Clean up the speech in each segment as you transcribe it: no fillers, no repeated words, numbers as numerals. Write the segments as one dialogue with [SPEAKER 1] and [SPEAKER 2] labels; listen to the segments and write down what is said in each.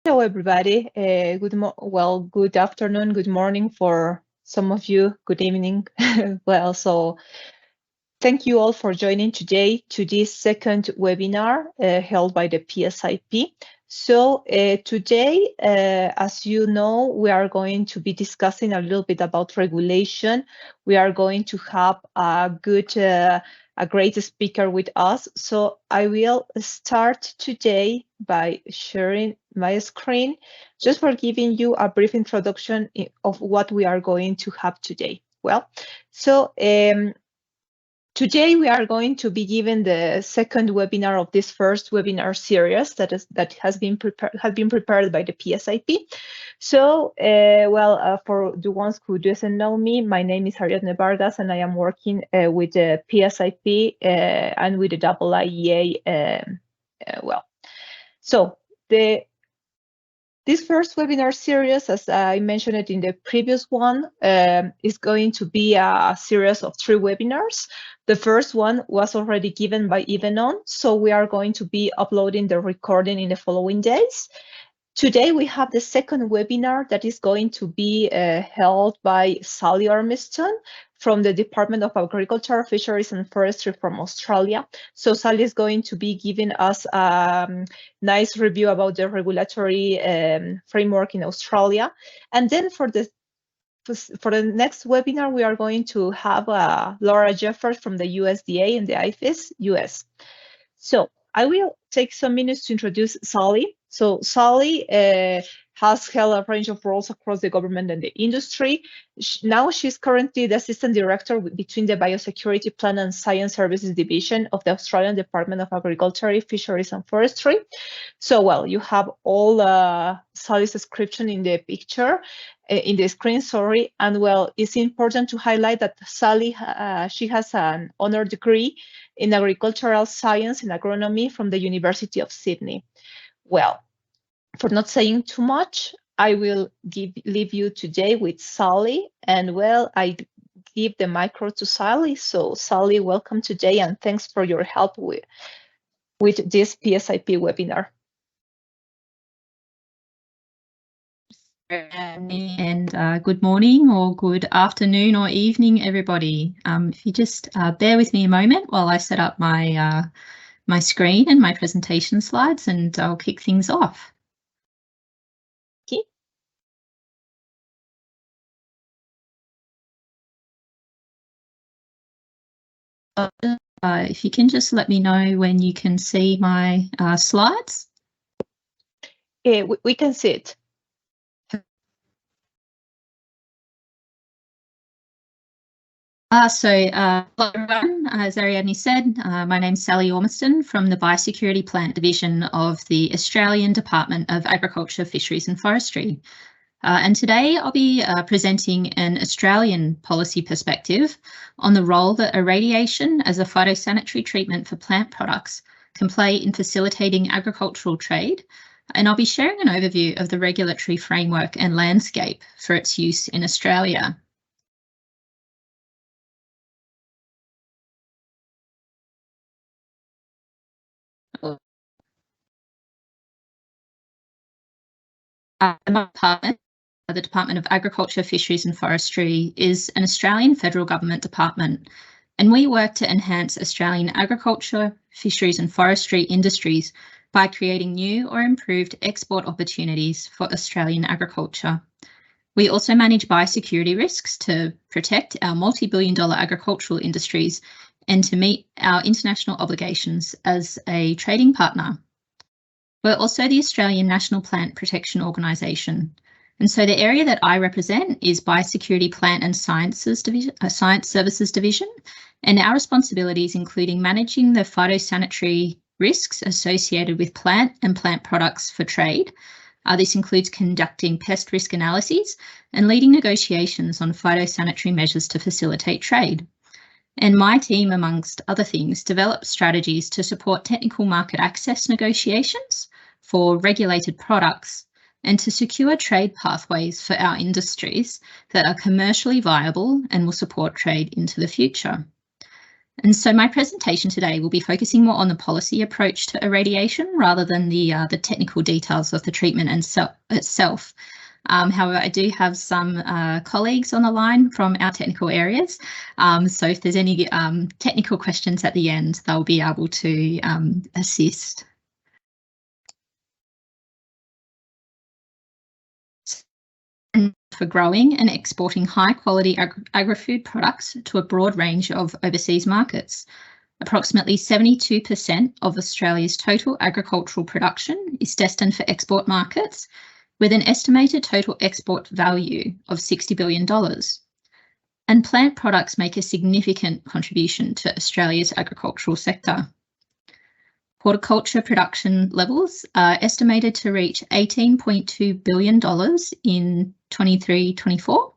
[SPEAKER 1] Hello, everybody. Good afternoon, good morning for some of you. Good evening. So thank you all for joining today to this second webinar held by the PsIP. So today, as you know, we are going to be discussing a little bit about regulation. We are going to have a great speaker with us. So I will start today by sharing my screen, just for giving you a brief introduction of what we are going to have today. Today we are going to be given the second webinar of this first webinar series that has been prepared by the PsIP. So, for the ones who doesn't know me, my name is Ariadne Vargas, and I am working with the PsIP and with the IEA. This first webinar series, as I mentioned it in the previous one, is going to be a series of 3 webinars. The first one was already given by Ivenon, so we are going to be uploading the recording in the following days. Today we have the second webinar that is going to be held by Sally Ormiston from the Department of Agriculture, Fisheries and Forestry from Australia. So Sally is going to be giving us a nice review about the regulatory framework in Australia. And then for the next webinar, we are going to have Laura Jeffers from the USDA and the IFIS US. So I will take some minutes to introduce Sally. So Sally has held a range of roles across the government and the industry. Now she's currently the Assistant Director between the Biosecurity Plan and Science Services Division of the Australian Department of Agriculture, Fisheries and Forestry. So, you have all Sally's description in the picture, in the screen, sorry. And it's important to highlight that Sally, she has an honor degree in agricultural science and agronomy from the University of Sydney. Well, for not saying too much, I will leave you today with Sally, and I give the micro to Sally. So Sally, welcome today, and thanks for your help with this PsIP webinar.
[SPEAKER 2] And good morning or good afternoon or evening, everybody. If you just bear with me a moment while I set up my my screen and my presentation slides, and I'll kick things off.
[SPEAKER 1] Okay.
[SPEAKER 2] If you can just let me know when you can see my slides.
[SPEAKER 1] Yeah, we can see it.
[SPEAKER 2] Hello everyone, as Ariadne said, my name's Sally Ormiston from the Biosecurity Plant Division of the Australian Department of Agriculture, Fisheries and Forestry. And today I'll be presenting an Australian policy perspective on the role that irradiation as a phytosanitary treatment for plant products can play in facilitating agricultural trade. And I'll be sharing an overview of the regulatory framework and landscape for its use in Australia. The Department of Agriculture, Fisheries and Forestry is an Australian federal government department, and we work to enhance Australian agriculture, fisheries and forestry industries by creating new or improved export opportunities for Australian agriculture. We also manage biosecurity risks to protect our multi-billion-dollar agricultural industries and to meet our international obligations as a trading partner. We're also the Australian National Plant Protection Organisation. And so the area that I represent is Biosecurity Plant and Science Services Division, and our responsibilities including managing the phytosanitary risks associated with plant and plant products for trade. This includes conducting pest risk analyses and leading negotiations on phytosanitary measures to facilitate trade. And my team, amongst other things, develops strategies to support technical market access negotiations for regulated products and to secure trade pathways for our industries that are commercially viable and will support trade into the future. And so my presentation today will be focusing more on the policy approach to irradiation rather than the technical details of the treatment itself. However, I do have some colleagues on the line from our technical areas. So if there's any technical questions at the end, they'll be able to assist. For growing and exporting high quality agri-food products to a broad range of overseas markets. Approximately 72% of Australia's total agricultural production is destined for export markets, with an estimated total export value of $60 billion. And plant products make a significant contribution to Australia's agricultural sector. Horticulture production levels are estimated to reach $18.2 billion in 23-24,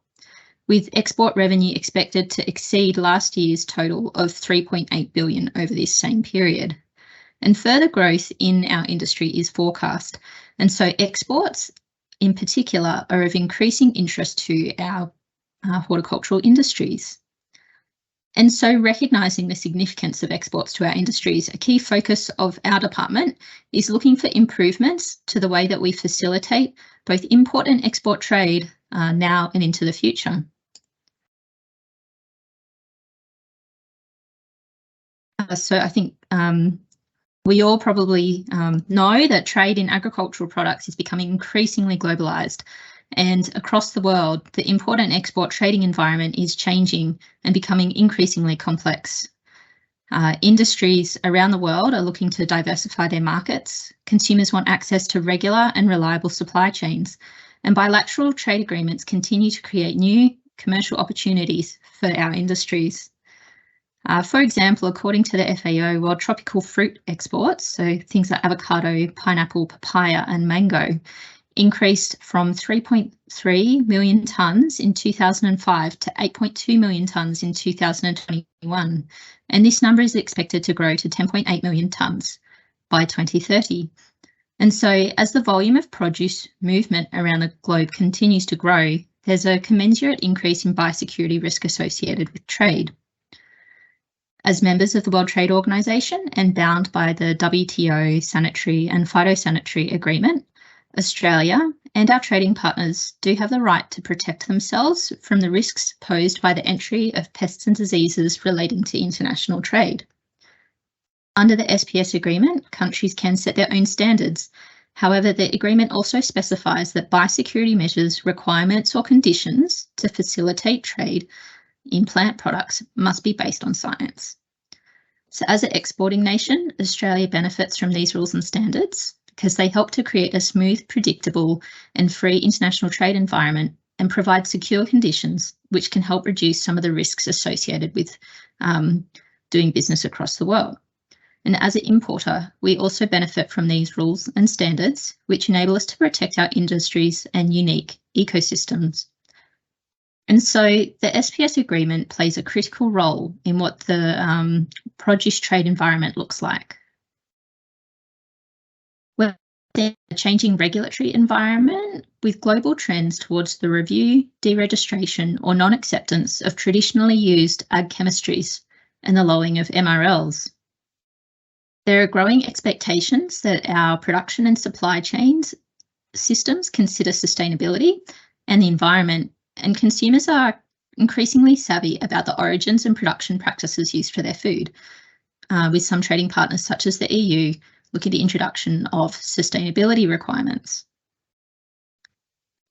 [SPEAKER 2] with export revenue expected to exceed last year's total of $3.8 billion over this same period. And further growth in our industry is forecast. And so exports in particular are of increasing interest to our horticultural industries. And so recognising the significance of exports to our industries, a key focus of our department is looking for improvements to the way that we facilitate both import and export trade now and into the future. So I think we all probably know that trade in agricultural products is becoming increasingly globalised. And across the world, the import and export trading environment is changing and becoming increasingly complex. Industries around the world are looking to diversify their markets. Consumers want access to regular and reliable supply chains, and bilateral trade agreements continue to create new commercial opportunities for our industries. For example, according to the FAO, world tropical fruit exports, so things like avocado, pineapple, papaya, and mango, increased from 3.3 million tonnes in 2005 to 8.2 million tonnes in 2021, and this number is expected to grow to 10.8 million tonnes by 2030. And so as the volume of produce movement around the globe continues to grow, there's a commensurate increase in biosecurity risk associated with trade. As members of the World Trade Organization and bound by the WTO Sanitary and Phytosanitary Agreement, Australia and our trading partners do have the right to protect themselves from the risks posed by the entry of pests and diseases relating to international trade. Under the SPS agreement, countries can set their own standards. However, the agreement also specifies that biosecurity measures, requirements or conditions to facilitate trade in plant products must be based on science. So as an exporting nation, Australia benefits from these rules and standards because they help to create a smooth, predictable and free international trade environment and provide secure conditions which can help reduce some of the risks associated with doing business across the world. And as an importer, we also benefit from these rules and standards which enable us to protect our industries and unique ecosystems. And so the SPS agreement plays a critical role in what the produce trade environment looks like. Well, there's a changing regulatory environment with global trends towards the review, deregistration or non-acceptance of traditionally used ag chemistries and the lowering of MRLs. There are growing expectations that our production and supply chains systems consider sustainability and the environment, and consumers are increasingly savvy about the origins and production practices used for their food, with some trading partners such as the EU looking at the introduction of sustainability requirements.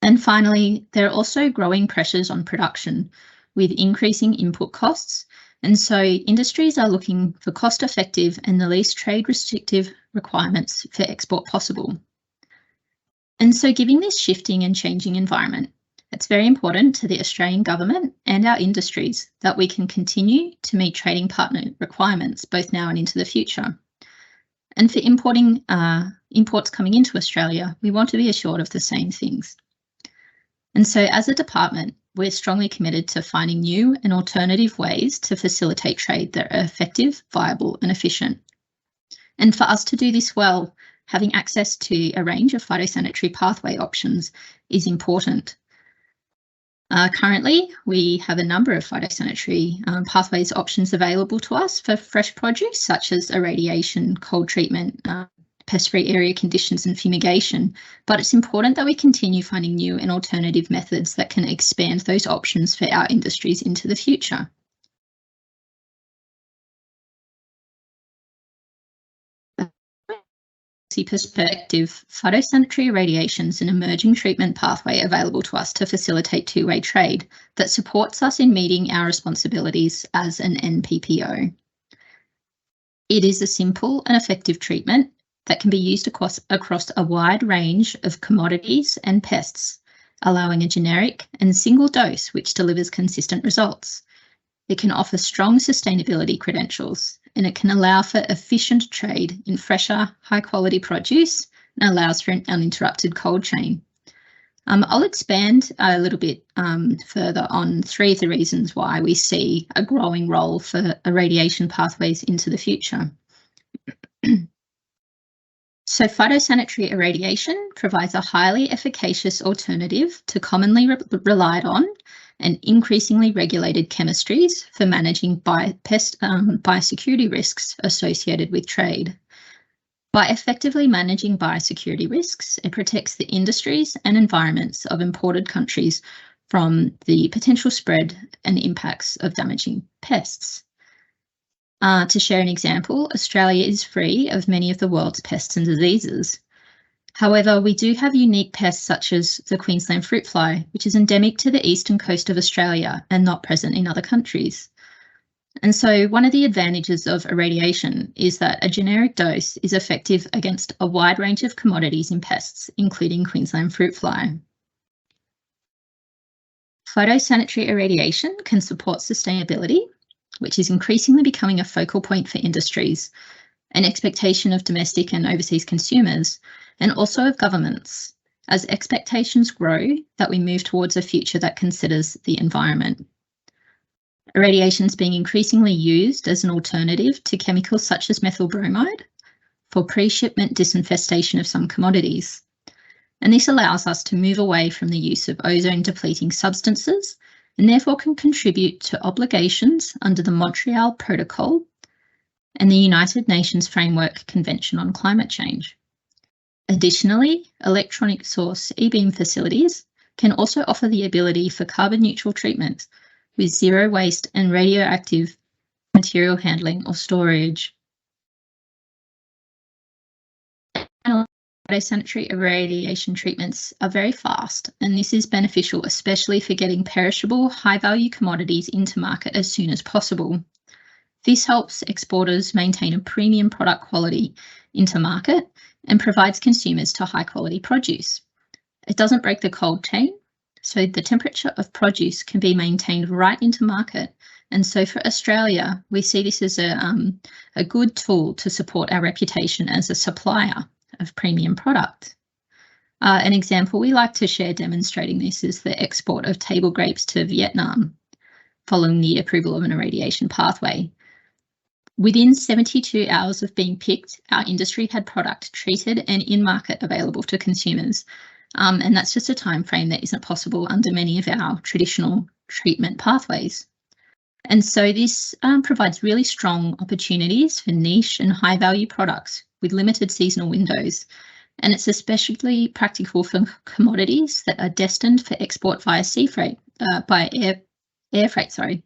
[SPEAKER 2] And finally, there are also growing pressures on production with increasing input costs, and so industries are looking for cost-effective and the least trade-restrictive requirements for export possible. And so given this shifting and changing environment, it's very important to the Australian government and our industries that we can continue to meet trading partner requirements both now and into the future. And for imports coming into Australia, we want to be assured of the same things. And so as a department, we're strongly committed to finding new and alternative ways to facilitate trade that are effective, viable and efficient. And for us to do this well, having access to a range of phytosanitary pathway options is important. Currently, we have a number of phytosanitary pathways options available to us for fresh produce, such as irradiation, cold treatment, pest-free area conditions and fumigation, but it's important that we continue finding new and alternative methods that can expand those options for our industries into the future. Perspective, phytosanitary irradiation is an emerging treatment pathway available to us to facilitate two-way trade that supports us in meeting our responsibilities as an NPPO. It is a simple and effective treatment that can be used across a wide range of commodities and pests, allowing a generic and single dose which delivers consistent results. It can offer strong sustainability credentials, and it can allow for efficient trade in fresher, high-quality produce and allows for an uninterrupted cold chain. I'll expand a little bit further on three of the reasons why we see a growing role for irradiation pathways into the future. So phytosanitary irradiation provides a highly efficacious alternative to commonly relied on and increasingly regulated chemistries for managing biosecurity risks associated with trade. By effectively managing biosecurity risks, it protects the industries and environments of imported countries from the potential spread and impacts of damaging pests. To share an example, Australia is free of many of the world's pests and diseases. However, we do have unique pests such as the Queensland fruit fly, which is endemic to the eastern coast of Australia and not present in other countries. And so one of the advantages of irradiation is that a generic dose is effective against a wide range of commodities and pests, including Queensland fruit fly. Phytosanitary irradiation can support sustainability, which is increasingly becoming a focal point for industries, an expectation of domestic and overseas consumers, and also of governments, as expectations grow that we move towards a future that considers the environment. Irradiation is being increasingly used as an alternative to chemicals such as methyl bromide for pre-shipment disinfestation of some commodities. And this allows us to move away from the use of ozone-depleting substances and therefore can contribute to obligations under the Montreal Protocol and the United Nations Framework Convention on Climate Change. Additionally, electronic source e-beam facilities can also offer the ability for carbon neutral treatment with zero waste and radioactive material handling or storage. Phytosanitary irradiation treatments are very fast, and this is beneficial, especially for getting perishable, high-value commodities into market as soon as possible. This helps exporters maintain a premium product quality into market and provides consumers to high-quality produce. It doesn't break the cold chain, so the temperature of produce can be maintained right into market. And so for Australia, we see this as a good tool to support our reputation as a supplier of premium product. An example we like to share demonstrating this is the export of table grapes to Vietnam following the approval of an irradiation pathway. Within 72 hours of being picked, our industry had product treated and in market available to consumers. And that's just a time frame that isn't possible under many of our traditional treatment pathways. And so this provides really strong opportunities for niche and high value products with limited seasonal windows. And it's especially practical for commodities that are destined for export via sea freight, by air freight, sorry.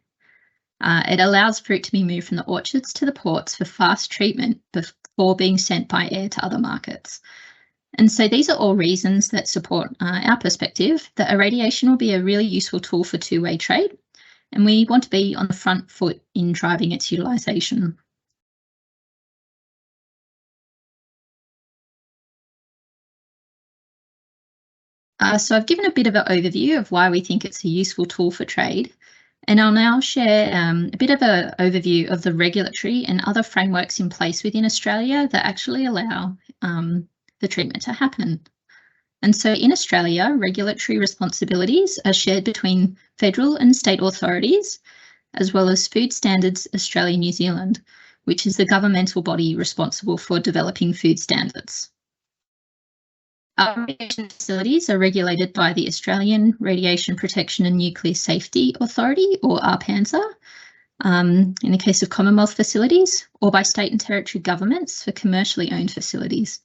[SPEAKER 2] It allows fruit to be moved from the orchards to the ports for fast treatment before being sent by air to other markets. And so these are all reasons that support our perspective that irradiation will be a really useful tool for two-way trade, and we want to be on the front foot in driving its utilisation. So I've given a bit of an overview of why we think it's a useful tool for trade, and I'll now share a bit of an overview of the regulatory and other frameworks in place within Australia that actually allow the treatment to happen. And so in Australia, regulatory responsibilities are shared between federal and state authorities, as well as Food Standards Australia New Zealand, which is the governmental body responsible for developing food standards. Our radiation facilities are regulated by the Australian Radiation Protection and Nuclear Safety Authority, or RPANSA, in the case of Commonwealth facilities, or by state and territory governments for commercially owned facilities.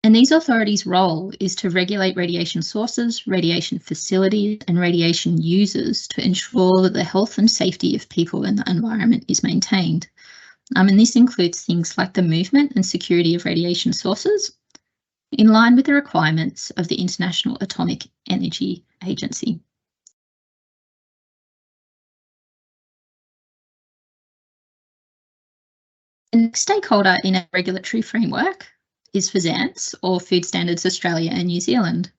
[SPEAKER 2] And these authorities' role is to regulate radiation sources, radiation facilities, and radiation users to ensure that the health and safety of people and the environment is maintained. And this includes things like the movement and security of radiation sources, in line with the requirements of the International Atomic Energy Agency. The next stakeholder in a regulatory framework is FSANZ, or Food Standards Australia and New Zealand.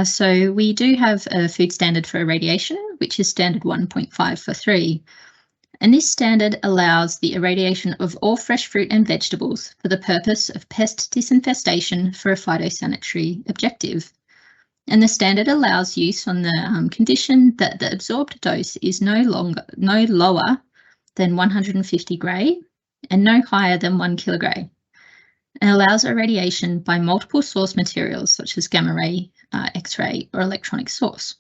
[SPEAKER 2] So we do have a food standard for irradiation, which is standard 1.543. And this standard allows the irradiation of all fresh fruit and vegetables for the purpose of pest disinfestation for a phytosanitary objective. And the standard allows use on the condition that the absorbed dose is no lower than 150 gray and no higher than 1 kilogray, and allows irradiation by multiple source materials such as gamma ray, X-ray, or electronic source.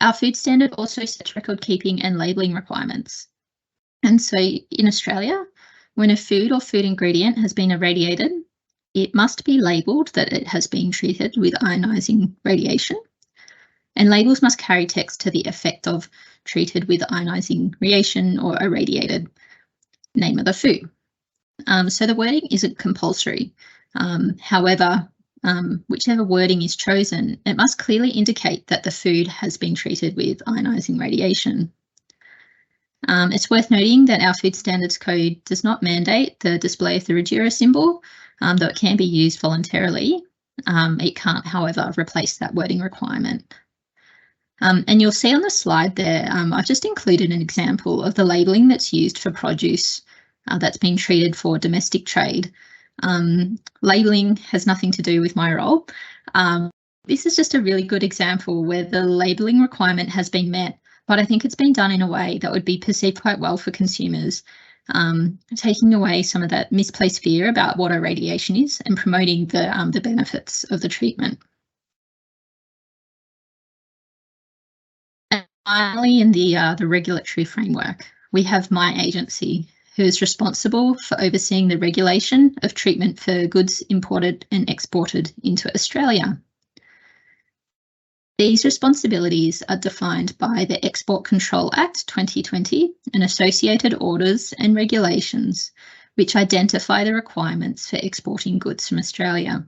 [SPEAKER 2] Our food standard also sets record keeping and labelling requirements. And so in Australia, when a food or food ingredient has been irradiated, it must be labelled that it has been treated with ionising radiation, and labels must carry text to the effect of treated with ionising radiation or irradiated, name of the food. So the wording isn't compulsory. However, whichever wording is chosen, it must clearly indicate that the food has been treated with ionising radiation. It's worth noting that our Food Standards Code does not mandate the display of the Regira symbol, though it can be used voluntarily. It can't, however, replace that wording requirement. And you'll see on the slide there, I've just included an example of the labelling that's used for produce that's been treated for domestic trade. Labelling has nothing to do with my role. This is just a really good example where the labelling requirement has been met, but I think it's been done in a way that would be perceived quite well for consumers, taking away some of that misplaced fear about what irradiation is and promoting the benefits of the treatment. And finally, in the regulatory framework, we have my agency, who is responsible for overseeing the regulation of treatment for goods imported and exported into Australia. These responsibilities are defined by the Export Control Act 2020 and associated orders and regulations, which identify the requirements for exporting goods from Australia.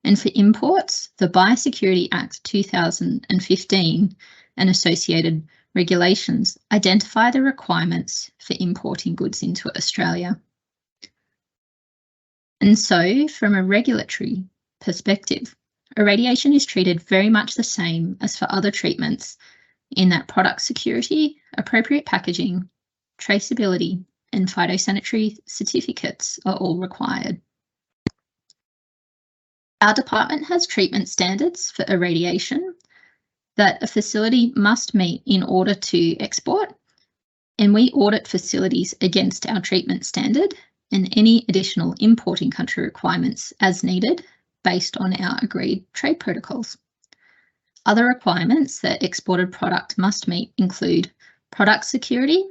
[SPEAKER 2] And for imports, the Biosecurity Act 2015 and associated regulations identify the requirements for importing goods into Australia. And so, from a regulatory perspective, irradiation is treated very much the same as for other treatments in that product security, appropriate packaging, traceability, and phytosanitary certificates are all required. Our department has treatment standards for irradiation that a facility must meet in order to export, and we audit facilities against our treatment standard and any additional importing country requirements as needed based on our agreed trade protocols. Other requirements that exported product must meet include product security.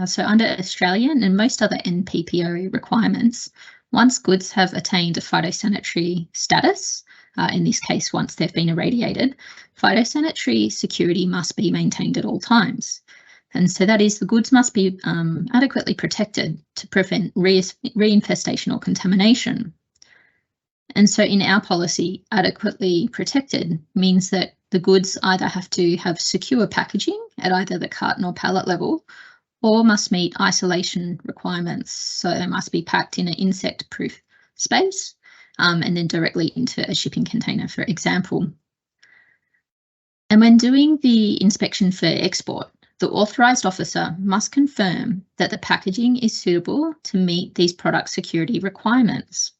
[SPEAKER 2] So under Australian and most other NPPO requirements, once goods have attained a phytosanitary status, in this case, once they've been irradiated, phytosanitary security must be maintained at all times. And so that is, the goods must be adequately protected to prevent reinfestation or contamination. And so in our policy, adequately protected means that the goods either have to have secure packaging at either the carton or pallet level, or must meet isolation requirements. So they must be packed in an insect-proof space, and then directly into a shipping container, for example. And when doing the inspection for export, the authorised officer must confirm that the packaging is suitable to meet these product security requirements.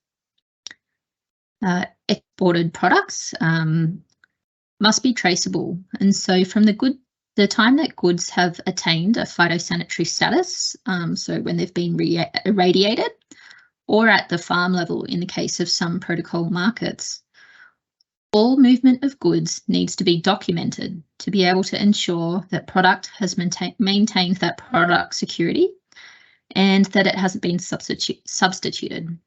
[SPEAKER 2] Exported products must be traceable, and so from the time that goods have attained a phytosanitary status, so when they've been irradiated, or at the farm level in the case of some protocol markets. All movement of goods needs to be documented to be able to ensure that product has maintained that product security and that it hasn't been substituted.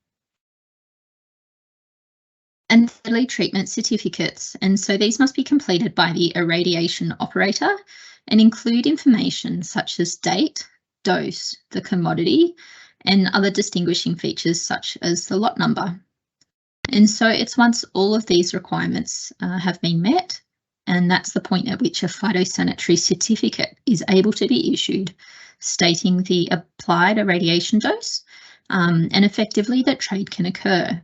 [SPEAKER 2] And thirdly, treatment certificates. And so these must be completed by the irradiation operator and include information such as date, dose, the commodity, and other distinguishing features such as the lot number. And so it's once all of these requirements have been met, and that's the point at which a phytosanitary certificate is able to be issued, stating the applied irradiation dose and effectively that trade can occur.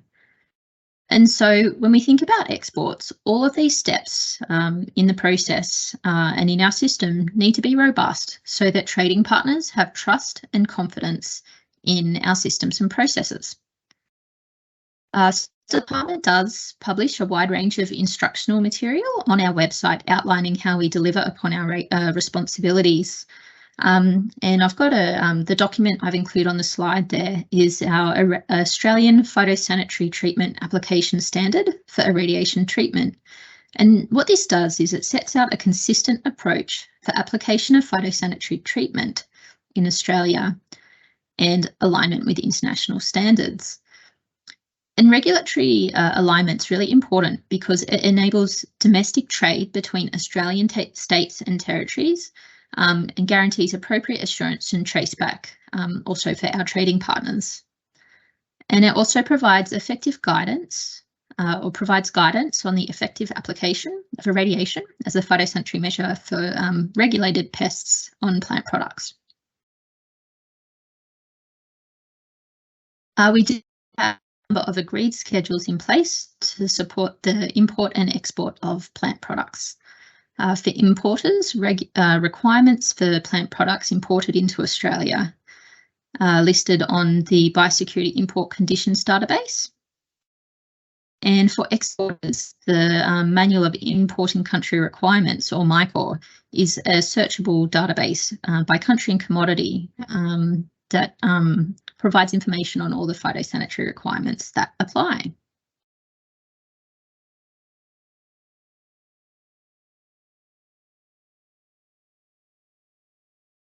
[SPEAKER 2] And so when we think about exports, all of these steps in the process and in our system need to be robust so that trading partners have trust and confidence in our systems and processes. The department does publish a wide range of instructional material on our website outlining how we deliver upon our responsibilities. And I've got the document I've included on the slide there is our Australian Phytosanitary Treatment Application Standard for Irradiation Treatment. And what this does is it sets out a consistent approach for application of phytosanitary treatment in Australia and alignment with international standards. And regulatory alignment's really important because it enables domestic trade between Australian states and territories and guarantees appropriate assurance and traceback also for our trading partners. And it also provides effective guidance or provides guidance on the effective application of irradiation as a phytosanitary measure for regulated pests on plant products. We do have number of agreed schedules in place to support the import and export of plant products. For importers, requirements for plant products imported into Australia listed on the Biosecurity Import Conditions database. And for exporters, the Manual of Importing Country Requirements, or MICOR, is a searchable database by country and commodity that provides information on all the phytosanitary requirements that apply.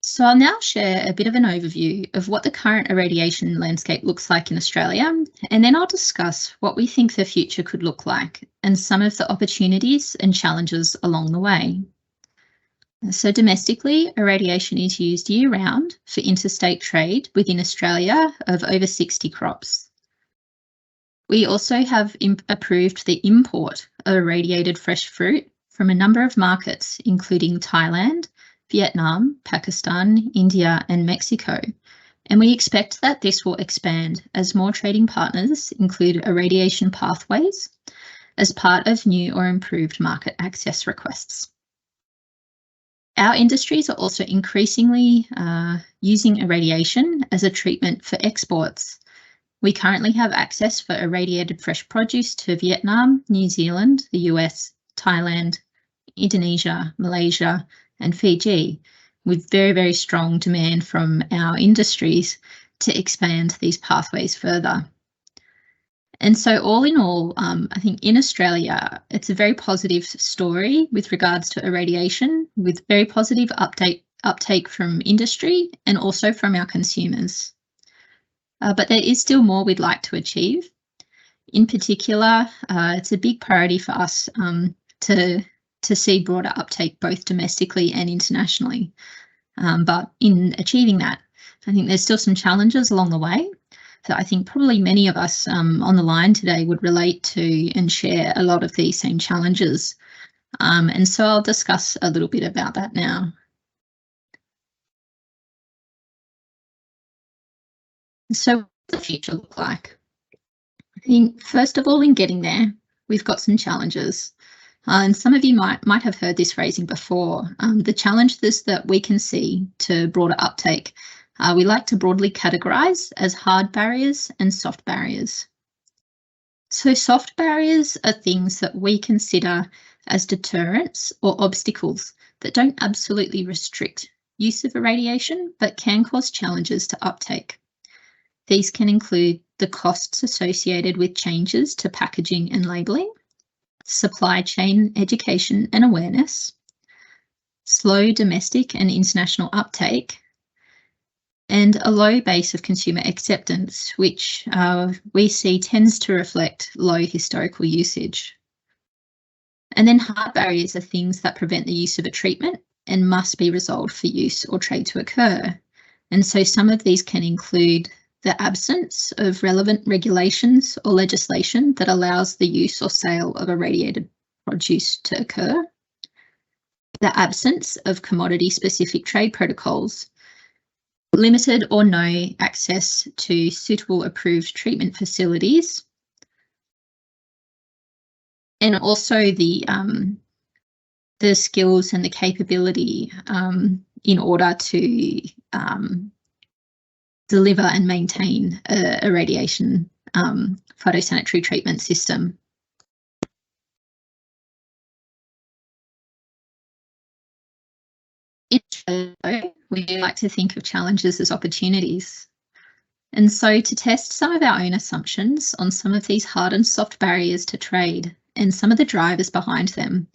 [SPEAKER 2] So I'll now share a bit of an overview of what the current irradiation landscape looks like in Australia, and then I'll discuss what we think the future could look like and some of the opportunities and challenges along the way. So domestically, irradiation is used year-round for interstate trade within Australia of over 60 crops. We also have approved the import of irradiated fresh fruit from a number of markets, including Thailand, Vietnam, Pakistan, India, and Mexico. And we expect that this will expand as more trading partners include irradiation pathways as part of new or improved market access requests. Our industries are also increasingly using irradiation as a treatment for exports. We currently have access for irradiated fresh produce to Vietnam, New Zealand, the US, Thailand, Indonesia, Malaysia, and Fiji, with very, very strong demand from our industries to expand these pathways further. And so all in all, I think in Australia, it's a very positive story with regards to irradiation, with very positive uptake from industry and also from our consumers. But there is still more we'd like to achieve. In particular, it's a big priority for us to see broader uptake both domestically and internationally. But in achieving that, I think there's still some challenges along the way that I think probably many of us on the line today would relate to and share a lot of these same challenges. And so I'll discuss a little bit about that now. So what does the future look like? I think first of all, in getting there, we've got some challenges. And some of you might have heard this phrasing before. The challenges that we can see to broader uptake, we like to broadly categorise as hard barriers and soft barriers. So soft barriers are things that we consider as deterrents or obstacles that don't absolutely restrict use of irradiation, but can cause challenges to uptake. These can include the costs associated with changes to packaging and labelling, supply chain education and awareness, slow domestic and international uptake, and a low base of consumer acceptance, which we see tends to reflect low historical usage. And then hard barriers are things that prevent the use of a treatment and must be resolved for use or trade to occur. And so some of these can include the absence of relevant regulations or legislation that allows the use or sale of irradiated produce to occur, the absence of commodity-specific trade protocols, limited or no access to suitable approved treatment facilities, and also the skills and the capability in order to deliver and maintain a irradiation phytosanitary treatment system. We like to think of challenges as opportunities. And so to test some of our own assumptions on some of these hard and soft barriers to trade and some of the drivers behind them,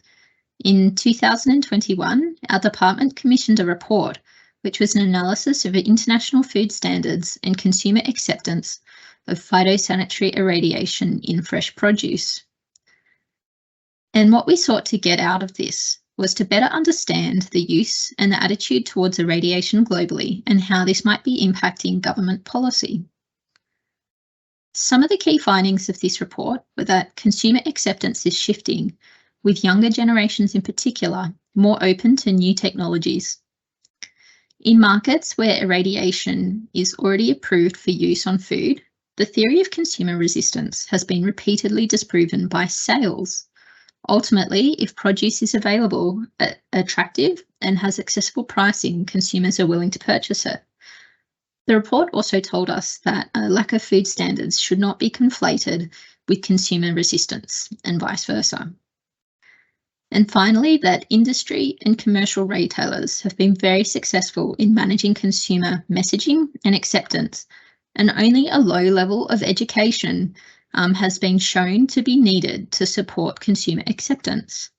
[SPEAKER 2] in 2021, our department commissioned a report which was an analysis of international food standards and consumer acceptance of phytosanitary irradiation in fresh produce. And what we sought to get out of this was to better understand the use and the attitude towards irradiation globally and how this might be impacting government policy. Some of the key findings of this report were that consumer acceptance is shifting, with younger generations in particular more open to new technologies. In markets where irradiation is already approved for use on food, the theory of consumer resistance has been repeatedly disproven by sales. Ultimately, if produce is available, attractive, and has accessible pricing, consumers are willing to purchase it. The report also told us that a lack of food standards should not be conflated with consumer resistance and vice versa. And finally, that industry and commercial retailers have been very successful in managing consumer messaging and acceptance, and only a low level of education has been shown to be needed to support consumer acceptance.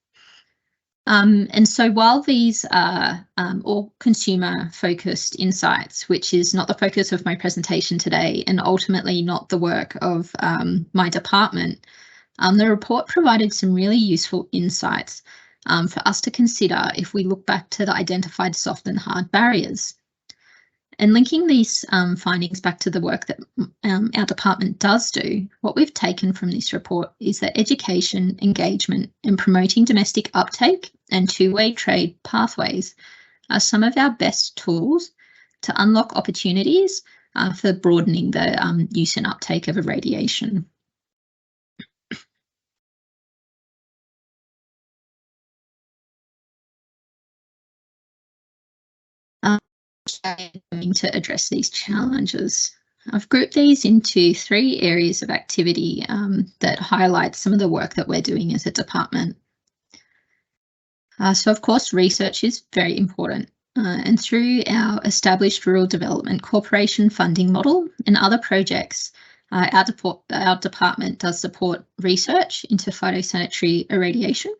[SPEAKER 2] And so while these are all consumer-focused insights, which is not the focus of my presentation today and ultimately not the work of my department, the report provided some really useful insights for us to consider if we look back to the identified soft and hard barriers. And linking these findings back to the work that our department does do, what we've taken from this report is that education, engagement, and promoting domestic uptake and two-way trade pathways are some of our best tools to unlock opportunities for broadening the use and uptake of irradiation. To address these challenges. I've grouped these into 3 areas of activity that highlight some of the work that we're doing as a department. So of course, research is very important, and through our established Rural Development Corporation funding model and other projects, our department does support research into phytosanitary irradiation.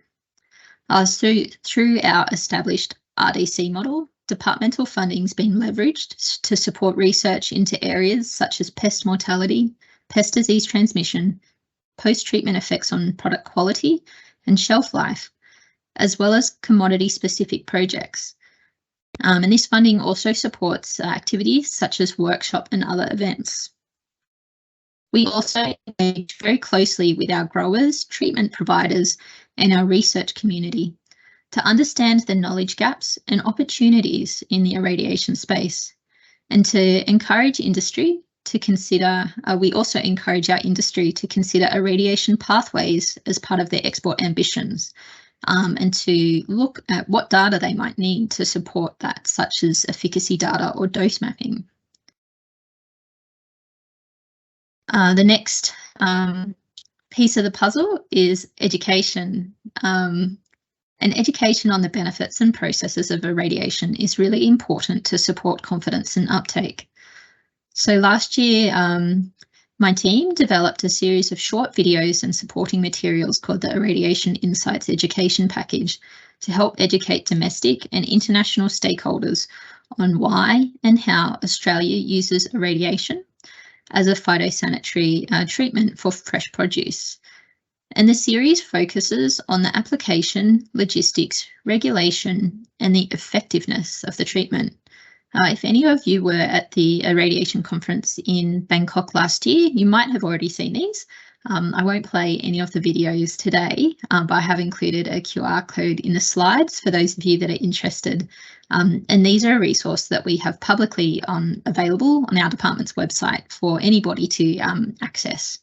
[SPEAKER 2] So through our established RDC model, departmental funding's been leveraged to support research into areas such as pest mortality, pest disease transmission, post-treatment effects on product quality and shelf life, as well as commodity-specific projects. And this funding also supports activities such as workshop and other events. We also engage very closely with our growers, treatment providers, and our research community to understand the knowledge gaps and opportunities in the irradiation space, and to encourage industry to consider, we also encourage our industry to consider irradiation pathways as part of their export ambitions, and to look at what data they might need to support that, such as efficacy data or dose mapping. The next piece of the puzzle is education. And education on the benefits and processes of irradiation is really important to support confidence and uptake. So last year, My team developed a series of short videos and supporting materials called the Irradiation Insights Education Package to help educate domestic and international stakeholders on why and how Australia uses irradiation as a phytosanitary treatment for fresh produce. And the series focuses on the application, logistics, regulation, and the effectiveness of the treatment. If any of you were at the irradiation conference in Bangkok last year, you might have already seen these. I won't play any of the videos today, but I have included a QR code in the slides for those of you that are interested. And these are a resource that we have publicly available on our department's website for anybody to access.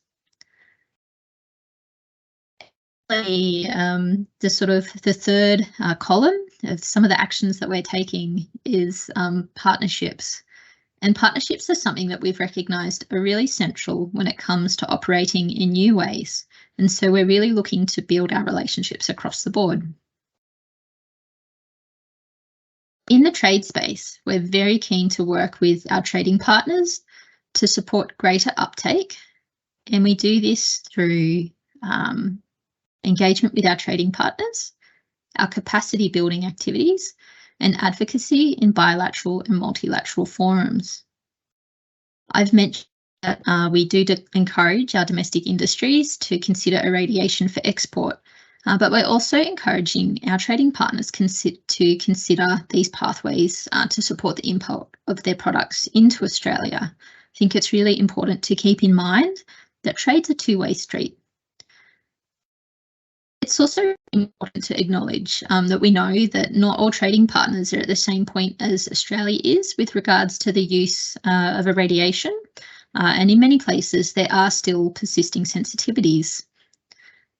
[SPEAKER 2] The sort of the third column of some of the actions that we're taking is partnerships. And partnerships are something that we've recognised are really central when it comes to operating in new ways. And so we're really looking to build our relationships across the board. In the trade space, we're very keen to work with our trading partners to support greater uptake. And we do this through engagement with our trading partners, our capacity building activities, and advocacy in bilateral and multilateral forums. I've mentioned that we do encourage our domestic industries to consider irradiation for export, but we're also encouraging our trading partners to consider these pathways to support the import of their products into Australia. I think it's really important to keep in mind that trade's a two-way street. It's also important to acknowledge that we know that not all trading partners are at the same point as Australia is with regards to the use of irradiation, and in many places there are still persisting sensitivities.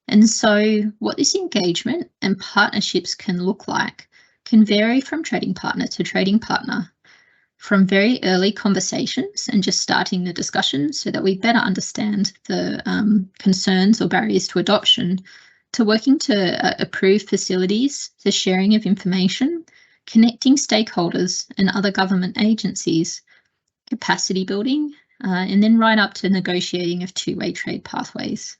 [SPEAKER 2] And so what this engagement and partnerships can look like can vary from trading partner to trading partner, from very early conversations and just starting the discussion so that we better understand the concerns or barriers to adoption, to working to approve facilities, the sharing of information, connecting stakeholders and other government agencies, capacity building, and then right up to negotiating of two-way trade pathways.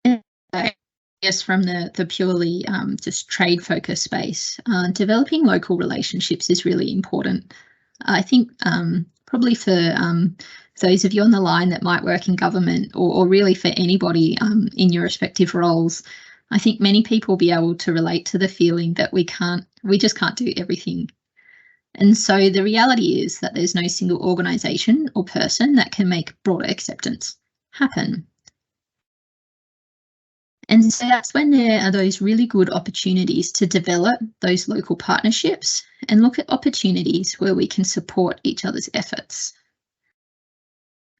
[SPEAKER 2] And I guess from the purely just trade focused space, developing local relationships is really important. I think probably for those of you on the line that might work in government, or really for anybody in your respective roles, I think many people will be able to relate to the feeling that we just can't do everything. And so the reality is that there's no single organisation or person that can make broader acceptance happen. And so that's when there are those really good opportunities to develop those local partnerships and look at opportunities where we can support each other's efforts.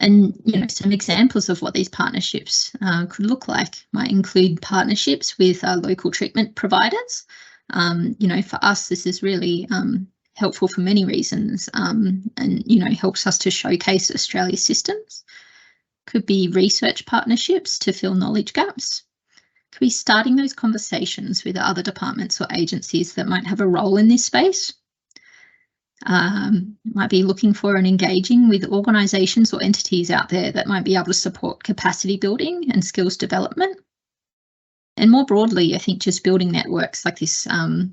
[SPEAKER 2] And, some examples of what these partnerships could look like might include partnerships with local treatment providers. For us, this is really helpful for many reasons, and, helps us to showcase Australia's systems. Could be research partnerships to fill knowledge gaps. Could be starting those conversations with other departments or agencies that might have a role in this space. Might be looking for and engaging with organisations or entities out there that might be able to support capacity building and skills development. And more broadly, I think just building networks like this,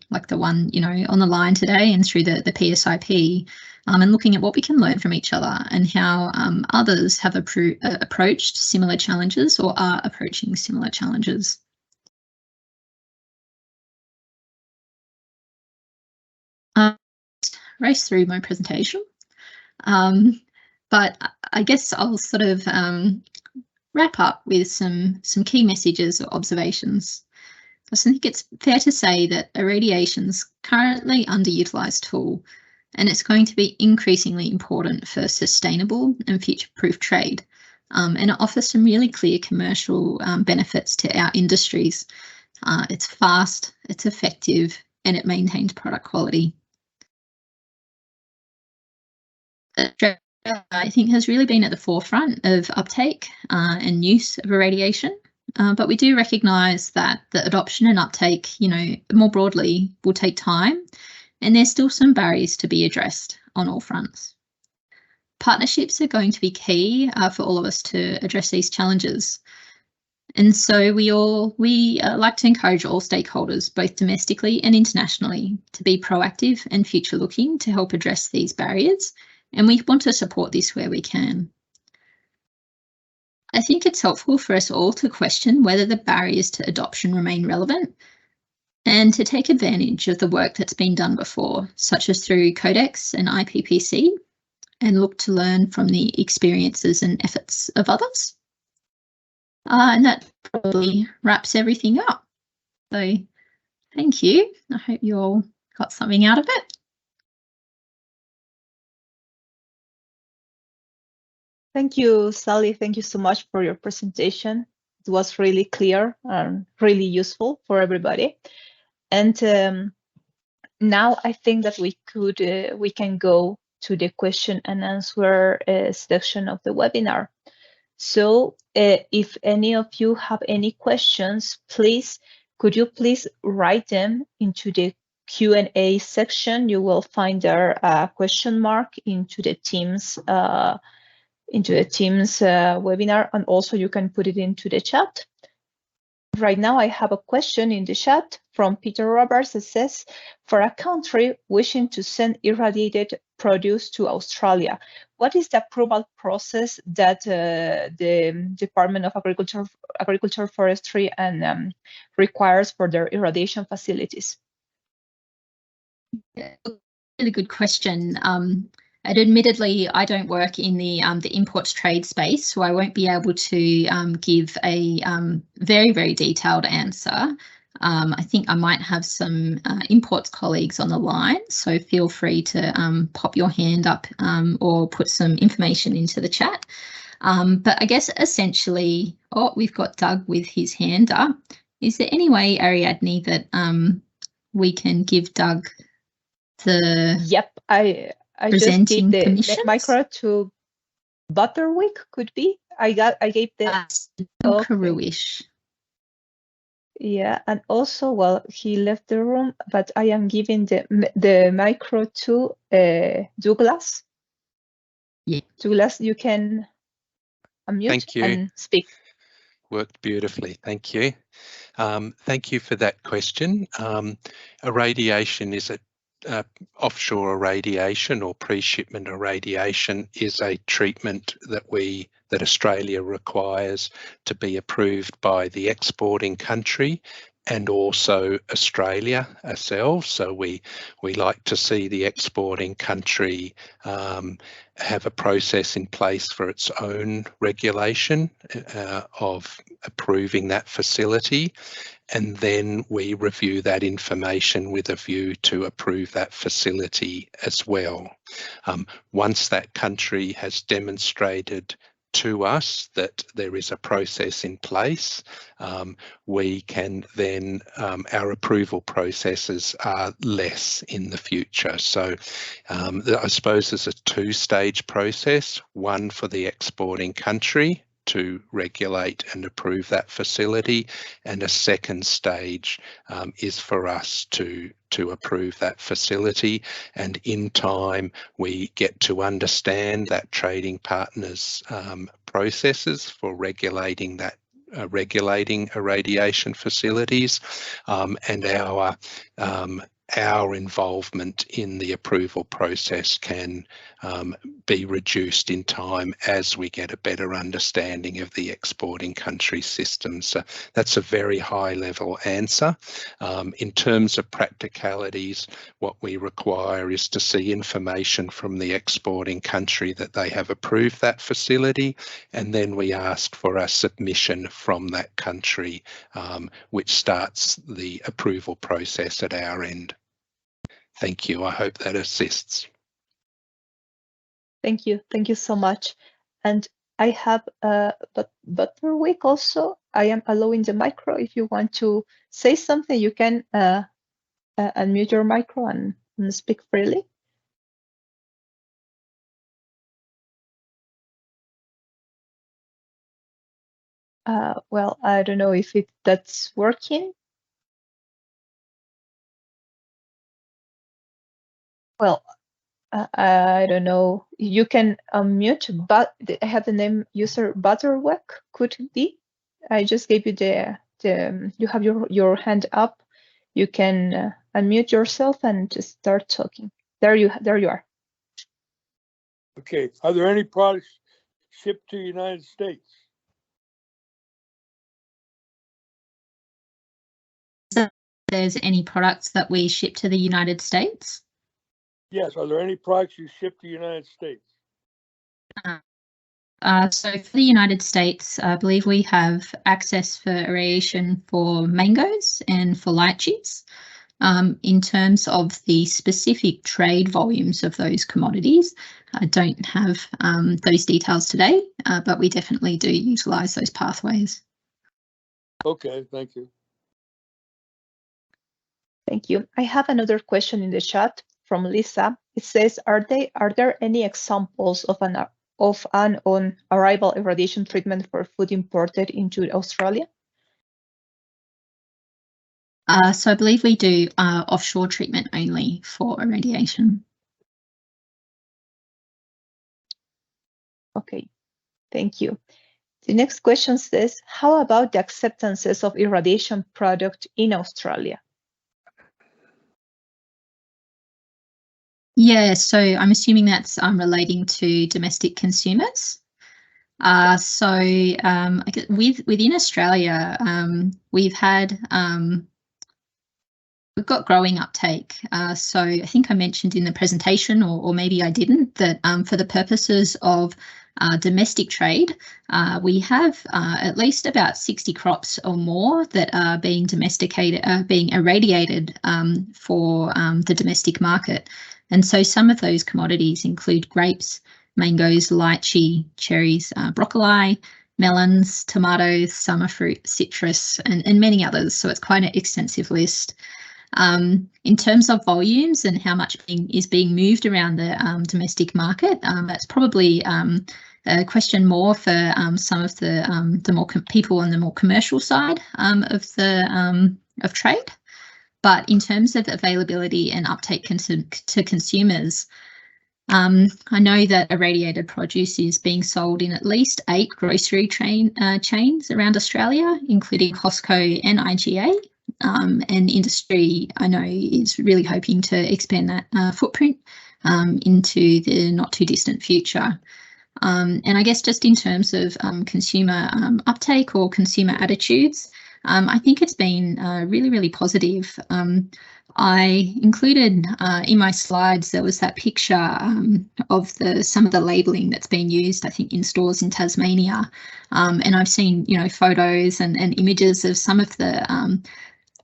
[SPEAKER 2] like the one, on the line today and through the PsIP, and looking at what we can learn from each other and how others have approached similar challenges or are approaching similar challenges. Race through my presentation, but I guess I'll sort of wrap up with some key messages or observations. I think it's fair to say that irradiation's currently underutilised tool, and it's going to be increasingly important for sustainable and future-proof trade, and it offers some really clear commercial benefits to our industries. It's fast, it's effective, and it maintains product quality. Australia, I think, has really been at the forefront of uptake and use of irradiation, but we do recognise that the adoption and uptake, more broadly, will take time, and there's still some barriers to be addressed on all fronts. partnerships are going to be key for all of us to address these challenges. And so we like to encourage all stakeholders, both domestically and internationally, to be proactive and future-looking to help address these barriers. And we want to support this where we can. I think it's helpful for us all to question whether the barriers to adoption remain relevant and to take advantage of the work that's been done before, such as through Codex and IPPC, and look to learn from the experiences and efforts of others. And that probably wraps everything up. So thank you. I hope you all got something out of it.
[SPEAKER 1] Thank you, Sally. Thank you so much for your presentation. It was really clear and really useful for everybody. And now I think that we can go to the question and answer section of the webinar. So if any of you have any questions, could you please write them into the Q&A section? You will find there a question mark into the Teams webinar, and also you can put it into the chat. Right now, I have a question in the chat from Peter Roberts that says, for a country wishing to send irradiated produce to Australia, what is the approval process that the Department of Agriculture, Forestry and requires for their irradiation facilities?
[SPEAKER 2] Yeah, really good question. And admittedly, I don't work in the imports trade space, so I won't be able to give a very, very detailed answer. I think I might have some imports colleagues on the line, so feel free to pop your hand up or put some information into the chat. But I guess essentially, we've got Doug with his hand up. Is there any way, Ariadne, that we can give Doug the
[SPEAKER 1] I just gave the micro to Butterwick, could be. I gave the
[SPEAKER 2] Karuish.
[SPEAKER 1] Yeah, and also, well, he left the room, but I am giving the micro to Douglas.
[SPEAKER 2] Yeah,
[SPEAKER 1] Douglas, you can unmute and speak.
[SPEAKER 3] Worked beautifully, thank you. Thank you for that question. Irradiation is offshore irradiation or pre-shipment irradiation is a treatment that Australia requires to be approved by the exporting country and also Australia ourselves. So we like to see the exporting country have a process in place for its own regulation of approving that facility. And then we review that information with a view to approve that facility as well. Once that country has demonstrated to us that there is a process in place, we can then, our approval processes are less in the future. So I suppose there's a two-stage process, one for the exporting country to regulate and approve that facility, and a second stage is for us to approve that facility, and in time we get to understand that trading partners processes for regulating irradiation facilities, and our involvement in the approval process can be reduced in time as we get a better understanding of the exporting country system. So that's a very high level answer. In terms of practicalities, what we require is to see information from the exporting country that they have approved that facility, and then we ask for a submission from that country, which starts the approval process at our end. Thank you. I hope that assists.
[SPEAKER 1] Thank you. Thank you so much. And I have Butterwick also. I am allowing the micro. If you want to say something, you can unmute your micro and speak freely. Well, I don't know if that's working. Well, I don't know. You can unmute, but I have the name user Butterwork. Could it be? I just gave you the you have your hand up. You can unmute yourself and just start talking. There you are.
[SPEAKER 4] Okay. Are there any products shipped to the United States?
[SPEAKER 2] There's any products that we ship to the United States?
[SPEAKER 4] Yes. Are there any products you ship to the United States?
[SPEAKER 2] So for the United States, I believe we have access for irradiation for mangoes and for lychees. In terms of the specific trade volumes of those commodities, I don't have those details today, but we definitely do utilise those pathways.
[SPEAKER 4] Okay, thank you.
[SPEAKER 1] Thank you. I have another question in the chat from Lisa. It says, are there any examples of an on-arrival irradiation treatment for food imported into Australia?
[SPEAKER 2] So I believe we do offshore treatment only for irradiation.
[SPEAKER 1] Okay, thank you. The next question says, how about the acceptances of irradiation product in Australia?
[SPEAKER 2] Yeah, so I'm assuming that's relating to domestic consumers. So I guess within Australia, we've got growing uptake. So I think I mentioned in the presentation, or maybe I didn't, that for the purposes of domestic trade, we have at least about 60 crops or more that are being being irradiated for the domestic market. And so some of those commodities include grapes, mangoes, lychee, cherries, broccoli, melons, tomatoes, summer fruit, citrus, and many others. So it's quite an extensive list. In terms of volumes and how much is being moved around the domestic market, that's probably a question more for some of the more people on the more commercial side of trade. But in terms of availability and uptake to consumers, I know that irradiated produce is being sold in at least 8 grocery chains around Australia, including Costco and IGA. And industry, I know, is really hoping to expand that footprint into the not too distant future. And I guess just in terms of consumer uptake or consumer attitudes, I think it's been really, really positive. I included in my slides, there was that picture of some of the labelling that's been used, I think, in stores in Tasmania. And I've seen, photos and images of some of the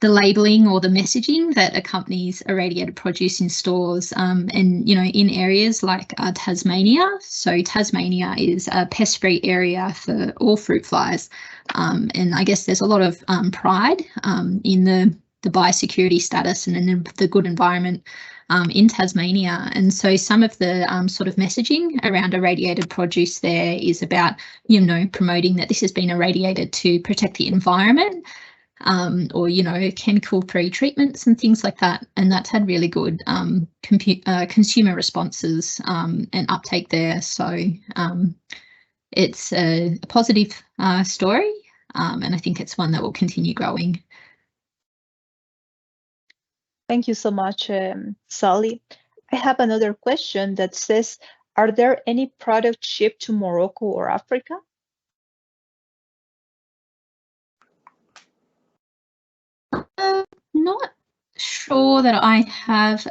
[SPEAKER 2] labelling or the messaging that accompanies irradiated produce in stores, and in areas like Tasmania. So Tasmania is a pest-free area for all fruit flies, and I guess there's a lot of pride in the biosecurity status and in the good environment in Tasmania. And so some of the sort of messaging around irradiated produce there is about promoting that this has been irradiated to protect the environment. Or chemical-free treatments and things like that, and that's had really good consumer responses and uptake there. So it's a positive story, and I think it's one that will continue growing.
[SPEAKER 1] Thank you so much, Sally. I have another question that says, are there any products shipped to Morocco or Africa?
[SPEAKER 2] Not sure that I have.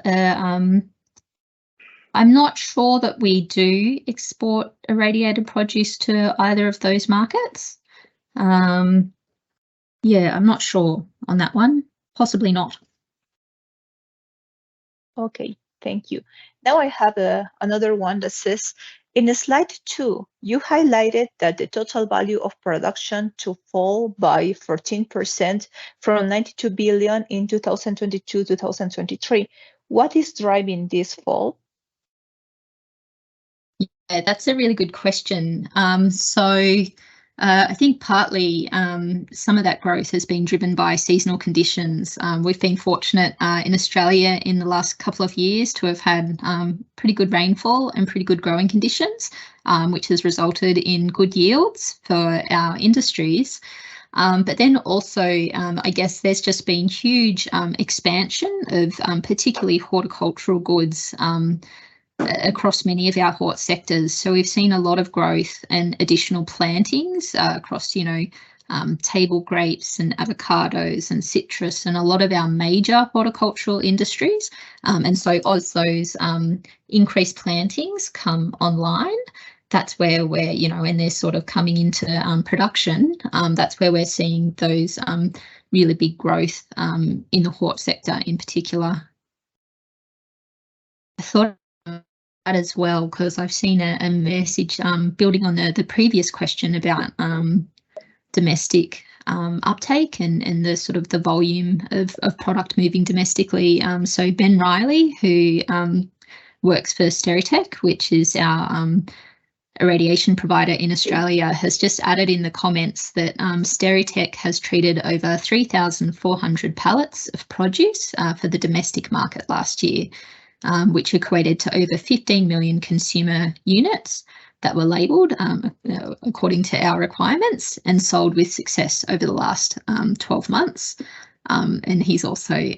[SPEAKER 2] I'm not sure that we do export irradiated produce to either of those markets. Yeah, I'm not sure on that one. Possibly not.
[SPEAKER 1] Okay, thank you. Now I have another one that says, in slide 2, you highlighted that the total value of production to fall by 14% from 92 billion in 2022-2023. What is driving this fall?
[SPEAKER 2] Yeah, that's a really good question. So I think partly some of that growth has been driven by seasonal conditions. We've been fortunate in Australia in the last couple of years to have had pretty good rainfall and pretty good growing conditions, which has resulted in good yields for our industries. But then also, I guess there's just been huge expansion of particularly horticultural goods across many of our hort sectors. So we've seen a lot of growth and additional plantings across, table grapes and avocados and citrus and a lot of our major horticultural industries. And so as those increased plantings come online, that's where we're, and they're sort of coming into production, that's where we're seeing those really big growth in the hort sector in particular. I thought that as well, because I've seen a message building on the previous question about domestic uptake and the sort of the volume of product moving domestically. So Ben Riley, who works for Steritech, which is our irradiation provider in Australia, has just added in the comments that Steritech has treated over 3,400 pallets of produce for the domestic market last year, which equated to over 15 million consumer units that were labelled according to our requirements and sold with success over the last 12 months. And he's also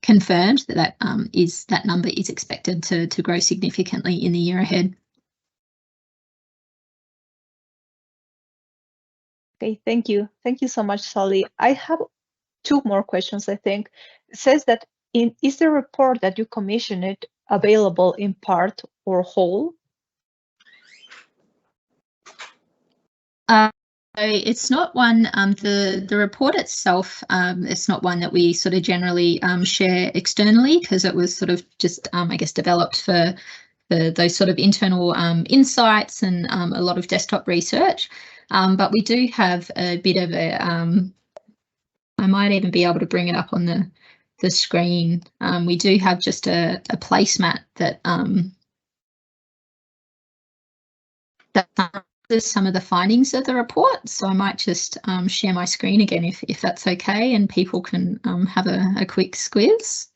[SPEAKER 2] confirmed that that number is expected to grow significantly in the year ahead.
[SPEAKER 1] Okay, thank you. Thank you so much, Sally. I have two more questions, I think. It says that is the report that you commissioned available in part or whole?
[SPEAKER 2] It's not one, the report itself, it's not one that we sort of generally share externally, because it was sort of just, I guess, developed for those sort of internal insights and a lot of desktop research. But we do have a bit of a, I might even be able to bring it up on the screen. We do have just a placemat that that some of the findings of the report. So I might just share my screen again if that's okay, and people can have a quick squiz.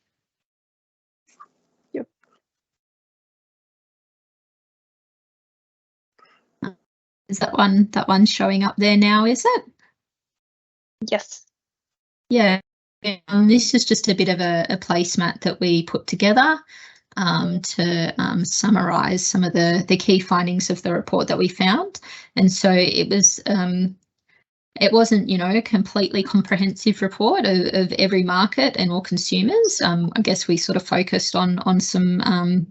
[SPEAKER 1] Yep.
[SPEAKER 2] Is that one showing up there now, is it?
[SPEAKER 1] Yes.
[SPEAKER 2] Yeah. This is just a bit of a placemat that we put together to summarise some of the key findings of the report that we found. And so it wasn't, a completely comprehensive report of every market and all consumers. I guess we sort of focused on some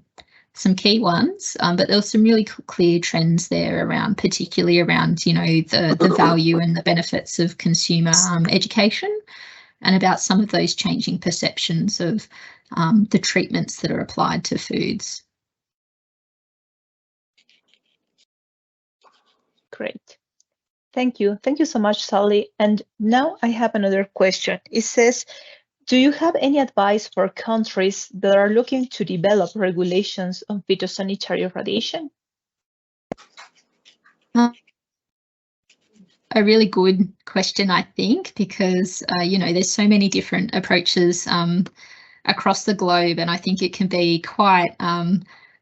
[SPEAKER 2] key ones, but there were some really clear trends there particularly around, the value and the benefits of consumer education, and about some of those changing perceptions of the treatments that are applied to foods.
[SPEAKER 1] Great. Thank you. Thank you so much, Sally. And now I have another question. It says, do you have any advice for countries that are looking to develop regulations on phytosanitary irradiation?
[SPEAKER 2] A really good question, I think, because, there's so many different approaches across the globe, and I think it can be quite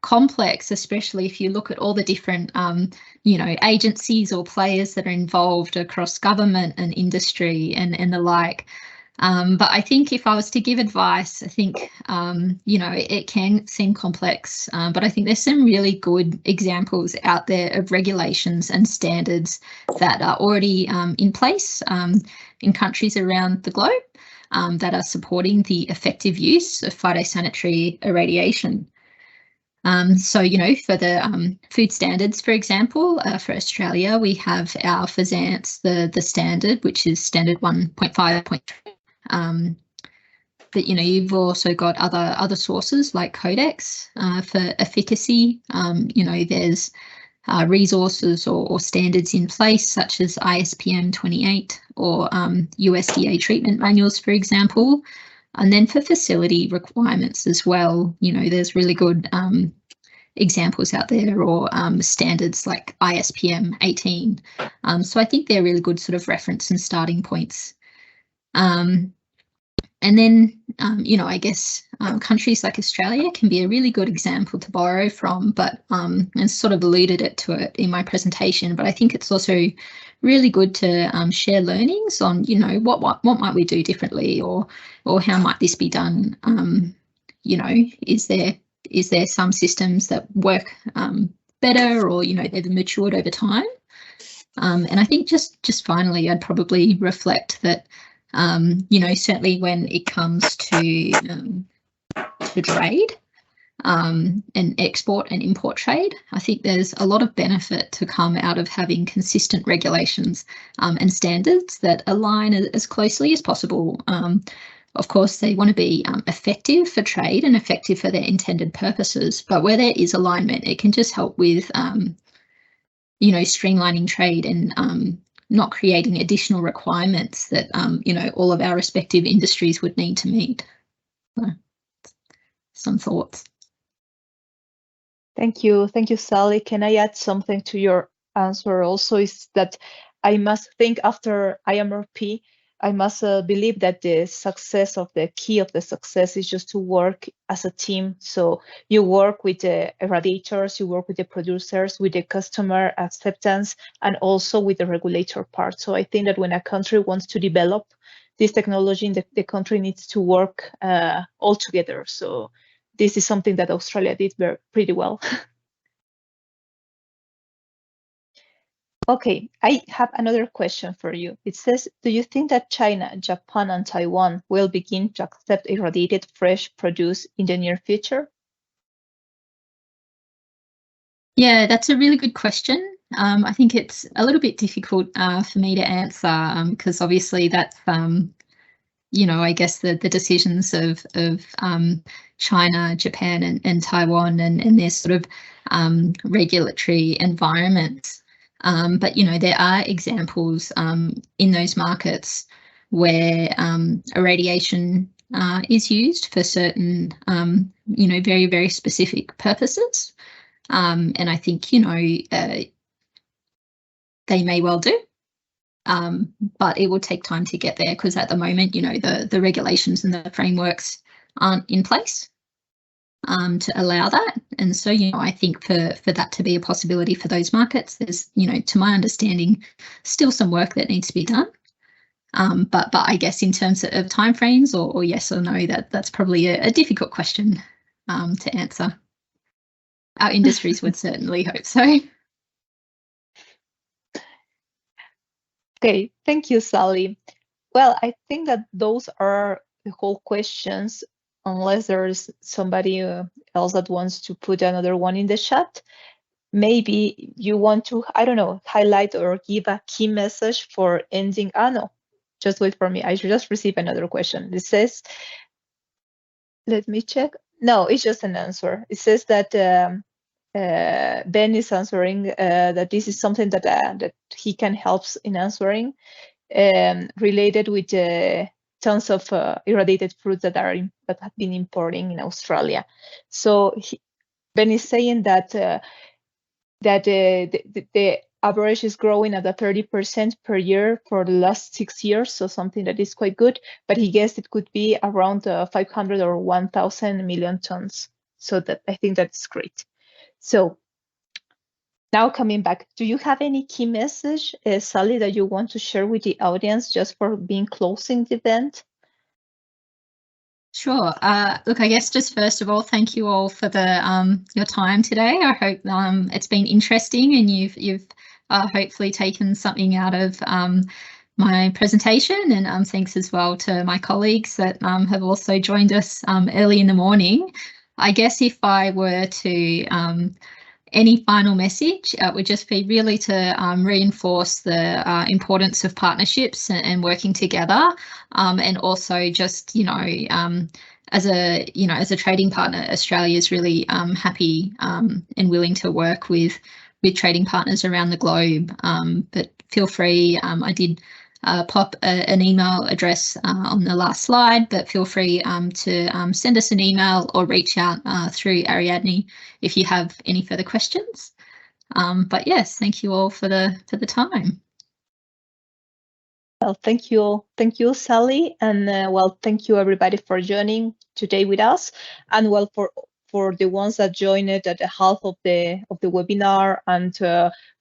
[SPEAKER 2] complex, especially if you look at all the different, agencies or players that are involved across government and industry and the like. But I think if I was to give advice, I think, it can seem complex, but I think there's some really good examples out there of regulations and standards that are already in place in countries around the globe that are supporting the effective use of phytosanitary irradiation. So, for the food standards, for example, for Australia, we have our FSANS, the standard, which is standard 1.5.3. But, you've also got other sources like Codex for efficacy. There's resources or standards in place such as ISPM 28 or USDA treatment manuals, for example. And then for facility requirements as well, there's really good examples out there, or standards like ISPM 18. So I think they're really good sort of reference and starting points. And then, I guess countries like Australia can be a really good example to borrow from, but and sort of alluded to it in my presentation, but I think it's also really good to share learnings on, what might we do differently, or how might this be done? Is there some systems that work better, or, they've matured over time? And I think just finally, I'd probably reflect that, certainly when it comes to trade and export and import trade, I think there's a lot of benefit to come out of having consistent regulations and standards that align as closely as possible. Of course, they want to be effective for trade and effective for their intended purposes, but where there is alignment, it can just help with, streamlining trade and not creating additional requirements that, all of our respective industries would need to meet. So, some thoughts.
[SPEAKER 1] Thank you, Sally. Can I add something to your answer also? Is that I must think after IMRP, I must believe that the key of the success is just to work as a team. So you work with the irradiators, you work with the producers, with the customer acceptance, and also with the regulator part. So I think that when a country wants to develop this technology, the country needs to work all together. So this is something that Australia did pretty well. Okay, I have another question for you. It says, do you think that China, Japan, and Taiwan will begin to accept irradiated fresh produce in the near future?
[SPEAKER 2] Yeah, that's a really good question. I think it's a little bit difficult for me to answer because obviously that's, I guess the decisions of China, Japan, and Taiwan and their sort of regulatory environments. But, there are examples in those markets where irradiation is used for certain, very, very specific purposes. And I think, they may well do, but it will take time to get there because at the moment, the regulations and the frameworks aren't in place to allow that. And so, I think for that to be a possibility for those markets, there's, to my understanding, still some work that needs to be done. But I guess in terms of timeframes or yes or no, that's probably a difficult question to answer. Our industries would certainly hope so.
[SPEAKER 1] Okay, thank you, Sally. Well, I think that those are the whole questions, unless there's somebody else that wants to put another one in the chat. Maybe you want to, I don't know, highlight or give a key message for ending. No, just wait for me. I just received another question. It says, let me check. No, it's just an answer. It says that Ben is answering that this is something that he can help in answering, related with tons of irradiated fruits that have been importing in Australia. So Ben is saying that the average is growing at a 30% per year for the last 6 years, so something that is quite good. But he guessed it could be around 500 or 1,000 million tons. So that I think that's great. So now coming back, do you have any key message, Sally, that you want to share with the audience just for being closing the event?
[SPEAKER 2] Sure. Look, I guess just first of all, thank you all for the your time today. I hope it's been interesting and you've hopefully taken something out of my presentation, and thanks as well to my colleagues that have also joined us early in the morning. I guess if I were to any final message would just be really to reinforce the importance of partnerships and working together, and also just as a trading partner, Australia is really happy and willing to work with trading partners around the globe. But feel free. I did pop an email address on the last slide, but feel free to send us an email or reach out through Ariadne if you have any further questions. But yes, thank you all for the time.
[SPEAKER 1] Well, thank you, Sally, and well, thank you everybody for joining today with us, and well, for the ones that joined it at the half of the webinar, and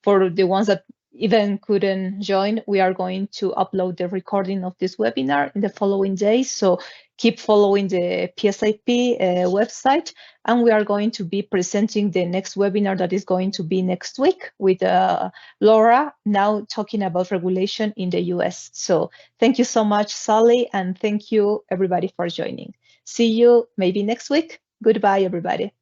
[SPEAKER 1] for the ones that even couldn't join, we are going to upload the recording of this webinar in the following days. So keep following the PsIP website, and we are going to be presenting the next webinar that is going to be next week with Laura, now talking about regulation in the US. So thank you so much, Sally, and thank you everybody for joining. See you maybe next week. Goodbye, everybody.